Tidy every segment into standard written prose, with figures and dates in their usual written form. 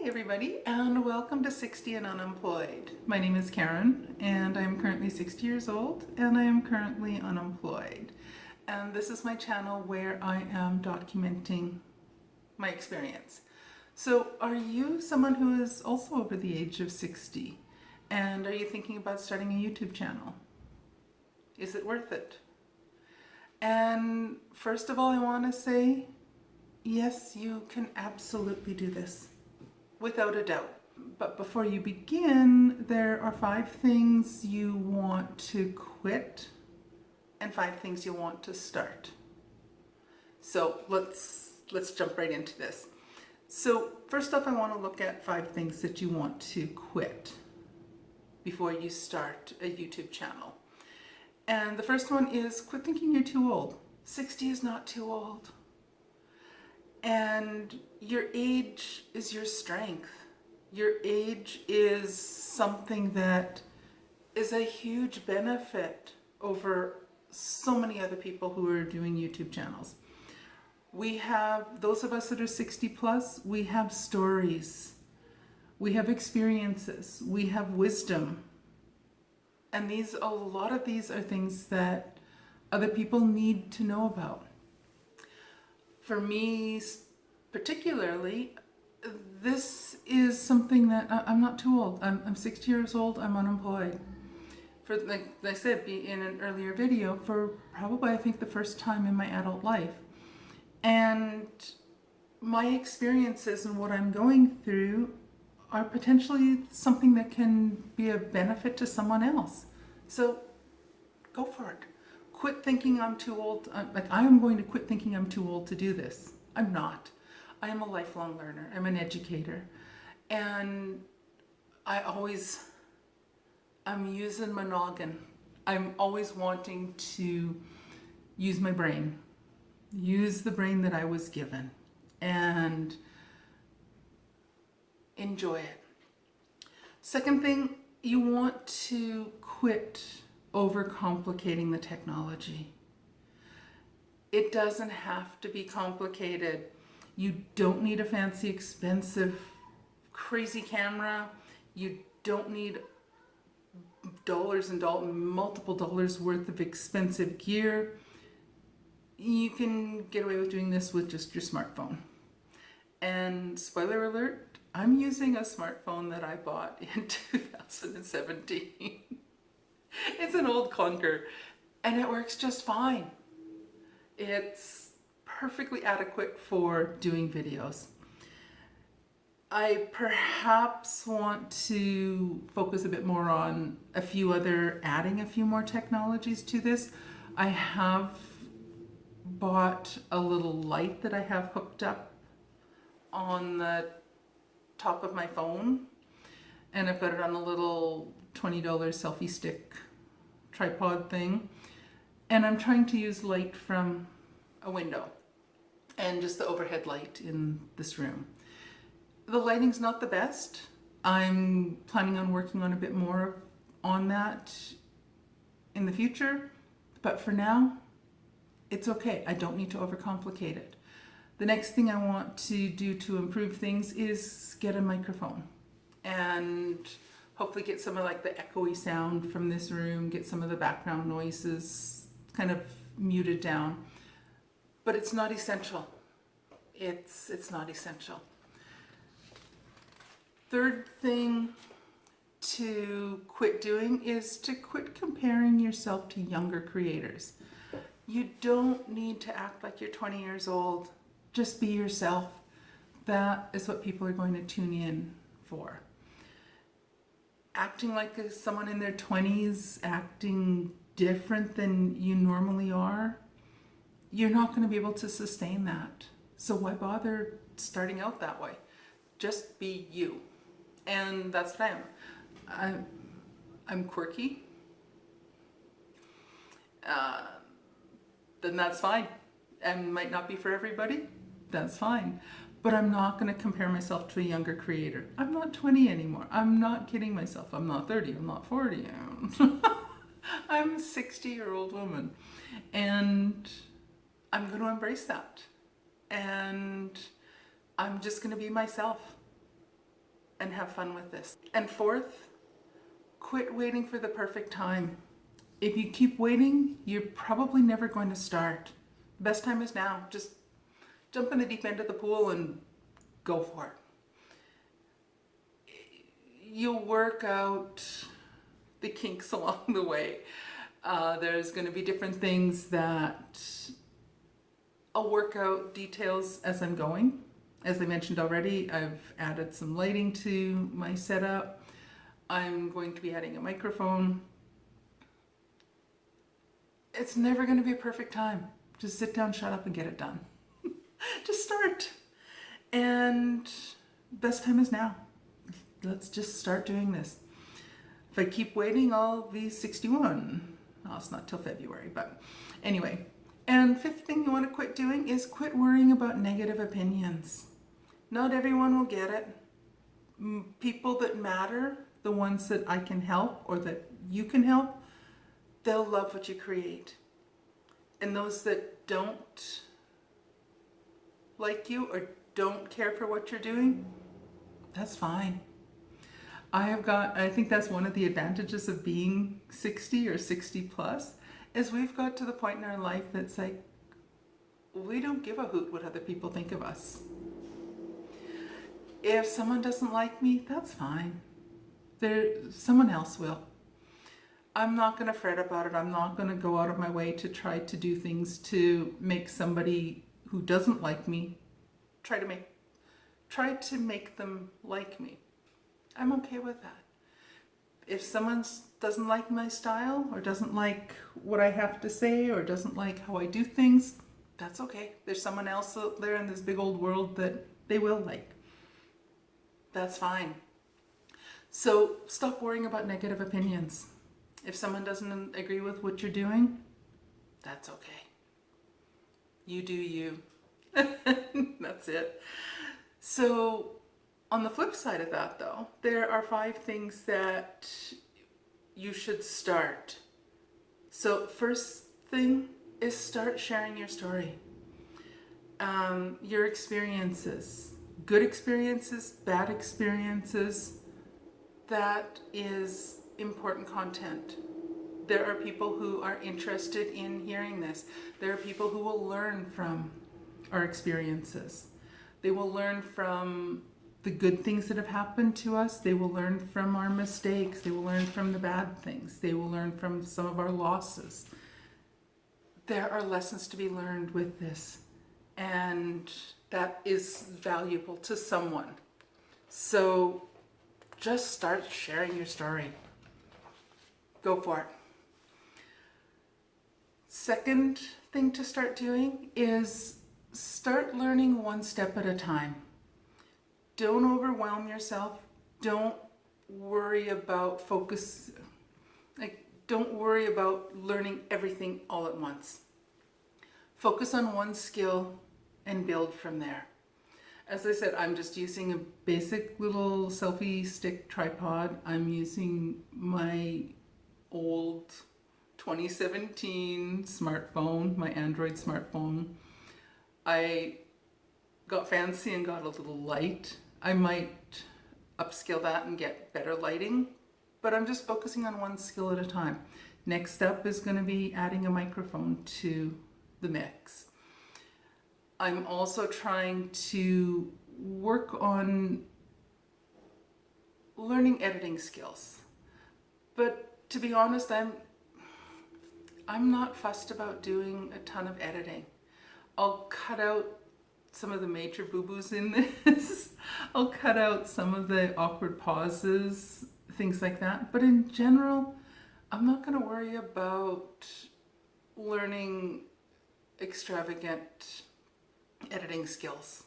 Hi everybody, and welcome to 60 and Unemployed. My name is Karen and I'm currently 60 years old and I am currently unemployed. And this is my channel where I am documenting my experience. So are you someone who is also over the age of 60? And are you thinking about starting a YouTube channel? Is it worth it? And first of all, I want to say, yes, you can absolutely do this. Without a doubt. But before you begin, there are 5 things you want to quit and 5 things you want to start. So let's jump right into this. So first off, I want to look at 5 things that you want to quit before you start a YouTube channel. And the first one is quit thinking you're too old. 60 is not too old. And your age is your strength. Your age is something that is a huge benefit over so many other people who are doing YouTube channels. We have, those of us that are 60 plus, we have stories, we have experiences, we have wisdom. And a lot of these are things that other people need to know about. For me particularly, this is something that I'm not too old. I'm 60 years old, I'm unemployed. For, like I said in an earlier video, for probably I think the first time in my adult life. And my experiences and what I'm going through are potentially something that can be a benefit to someone else. So go for it. Quit thinking I'm too old. I am going to quit thinking I'm too old to do this. I'm not. I am a lifelong learner. I'm an educator. And I'm using my noggin. I'm always wanting to use my brain. Use the brain that I was given. And enjoy it. Second thing, you want to quit overcomplicating the technology. It doesn't have to be complicated. You don't need a fancy, expensive, crazy camera. You don't need dollars and multiple dollars worth of expensive gear. You can get away with doing this with just your smartphone. And spoiler alert, I'm using a smartphone that I bought in 2017. It's an old clunker and it works just fine. It's perfectly adequate for doing videos. I perhaps want to focus a bit more on adding a few more technologies to this. I have bought a little light that I have hooked up on the top of my phone, and I've got it on a little $20 selfie stick tripod thing, and I'm trying to use light from a window and just the overhead light in this room. The lighting's not the best. I'm planning on working on a bit more on that in the future, but for now it's okay. I don't need to overcomplicate it. The next thing I want to do to improve things is get a microphone and hopefully get some of like the echoey sound from this room, get some of the background noises kind of muted down. But it's not essential. It's not essential. Third thing to quit doing is to quit comparing yourself to younger creators. You don't need to act like you're 20 years old. Just be yourself. That is what people are going to tune in for. Acting like someone in their 20s, acting different than you normally are, you're not going to be able to sustain that. So why bother starting out that way? Just be you. And that's what I am. I'm quirky. Then that's fine. And might not be for everybody. That's fine. But I'm not going to compare myself to a younger creator. I'm not 20 anymore. I'm not kidding myself. I'm not 30. I'm not 40. I'm a 60-year-old woman. And I'm going to embrace that. And I'm just going to be myself. and have fun with this. And fourth, quit waiting for the perfect time. If you keep waiting, you're probably never going to start. The best time is now. Just jump in the deep end of the pool and go for it. You'll work out the kinks along the way. There's going to be different things that I'll work out details as I'm going. As I mentioned already, I've added some lighting to my setup. I'm going to be adding a microphone. It's never going to be a perfect time. Just sit down, shut up, and get it done. Just start. And best time is now. Let's just start doing this. If I keep waiting, I'll be 61. Well, it's not till February, but anyway. And fifth thing you want to quit doing is quit worrying about negative opinions. Not everyone will get it. People that matter, the ones that I can help or that you can help, they'll love what you create. And those that don't like you or don't care for what you're doing, that's fine. I think that's one of the advantages of being 60 or 60 plus, is we've got to the point in our life that's like, we don't give a hoot what other people think of us. If someone doesn't like me, that's fine. Someone else will. I'm not going to fret about it. I'm not going to go out of my way to try to do things to make somebody who doesn't like me, try to make them like me. I'm okay with that. If someone doesn't like my style or doesn't like what I have to say or doesn't like how I do things, that's okay. There's someone else out there in this big old world that they will like. That's fine. So stop worrying about negative opinions. If someone doesn't agree with what you're doing, that's okay. You do you. That's it. So on the flip side of that though, there are 5 things that you should start. So first thing is start sharing your story. Your experiences, good experiences, bad experiences, that is important content. There are people who are interested in hearing this. There are people who will learn from our experiences. They will learn from the good things that have happened to us. They will learn from our mistakes. They will learn from the bad things. They will learn from some of our losses. There are lessons to be learned with this, and that is valuable to someone. So just start sharing your story. Go for it. Second thing to start doing is start learning one step at a time. Don't overwhelm yourself. Don't worry about don't worry about learning everything all at once. Focus on one skill and build from there. As I said, I'm just using a basic little selfie stick tripod. I'm using my old 2017 smartphone, my Android smartphone. I got fancy and got a little light. I might upscale that and get better lighting, but I'm just focusing on one skill at a time. Next up is going to be adding a microphone to the mix. I'm also trying to work on learning editing skills. But to be honest, I'm not fussed about doing a ton of editing. I'll cut out some of the major boo-boos in this. I'll cut out some of the awkward pauses, things like that. But in general, I'm not going to worry about learning extravagant editing skills.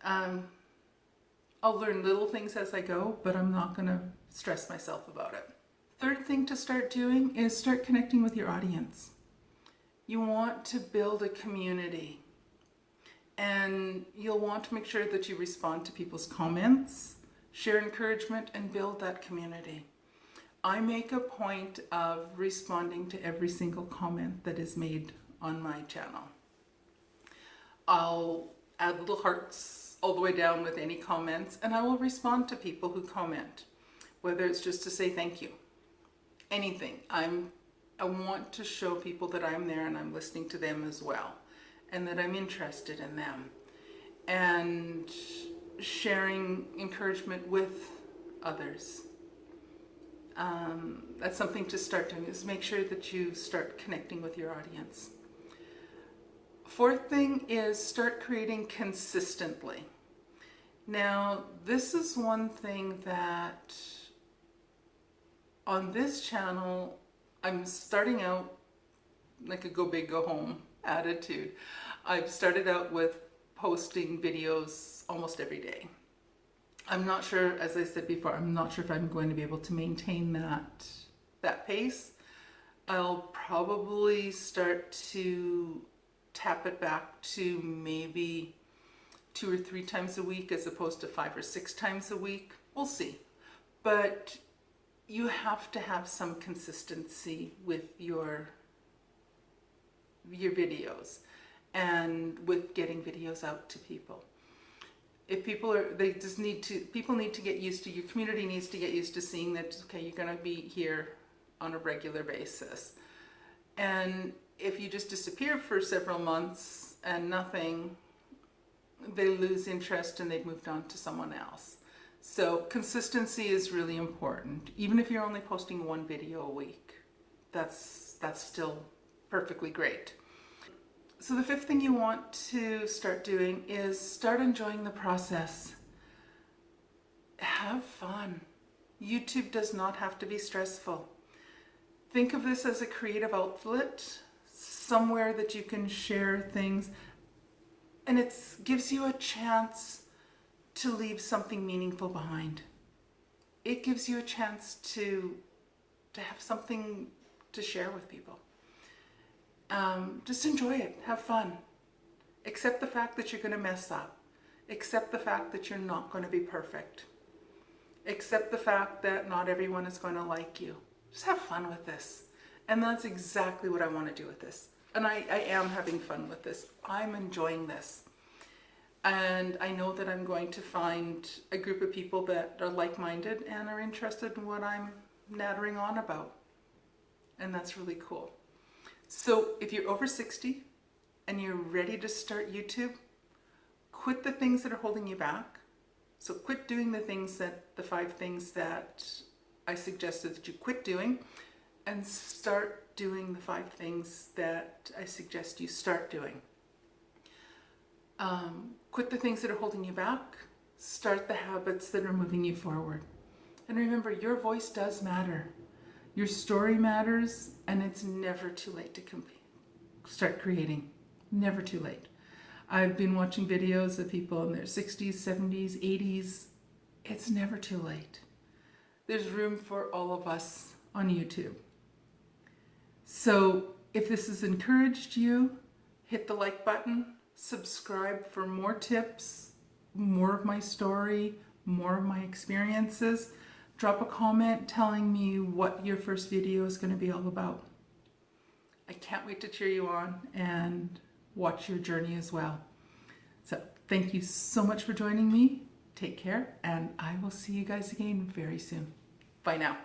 I'll learn little things as I go, but I'm not going to stress myself about it. Third thing to start doing is start connecting with your audience. You want to build a community, and you'll want to make sure that you respond to people's comments, share encouragement, and build that community. I make a point of responding to every single comment that is made on my channel. I'll add little hearts all the way down with any comments, and I will respond to people who comment, whether it's just to say thank you, anything. I want to show people that I'm there and I'm listening to them as well, and that I'm interested in them, and sharing encouragement with others. That's something to start doing, is make sure that you start connecting with your audience. Fourth thing is start creating consistently. Now, this is one thing that on this channel, I'm starting out like a go big, go home attitude. I've started out with posting videos almost every day. I'm not sure, as I said before, I'm not sure if I'm going to be able to maintain that pace. I'll probably start to tap it back to maybe 2 or 3 times a week as opposed to 5 or 6 times a week. We'll see. But you have to have some consistency with your videos and with getting videos out to people. If people need to get used to, your community needs to get used to seeing that, okay, you're going to be here on a regular basis. And if you just disappear for several months and nothing, they lose interest and they've moved on to someone else. So consistency is really important. Even if you're only posting 1 video a week, that's still perfectly great. So the 5th thing you want to start doing is start enjoying the process. Have fun. YouTube does not have to be stressful. Think of this as a creative outlet, somewhere that you can share things, and it gives you a chance to leave something meaningful behind. It gives you a chance to have something to share with people. Just enjoy it. Have fun. Accept the fact that you're going to mess up. Accept the fact that you're not going to be perfect. Accept the fact that not everyone is going to like you. Just have fun with this. And that's exactly what I want to do with this. And I am having fun with this. I'm enjoying this. And I know that I'm going to find a group of people that are like-minded and are interested in what I'm nattering on about. And that's really cool. So if you're over 60 and you're ready to start YouTube, quit the things that are holding you back. So quit doing the 5 things that I suggested that you quit doing, and start doing the 5 things that I suggest you start doing. Quit the things that are holding you back. Start the habits that are moving you forward. And remember, your voice does matter. Your story matters, and it's never too late to start creating. Never too late. I've been watching videos of people in their 60s, 70s, 80s. It's never too late. There's room for all of us on YouTube. So if this has encouraged you, hit the like button, subscribe for more tips, more of my story, more of my experiences. Drop a comment telling me what your first video is going to be all about. I can't wait to cheer you on and watch your journey as well. So thank you so much for joining me. Take care, and I will see you guys again very soon. Bye now.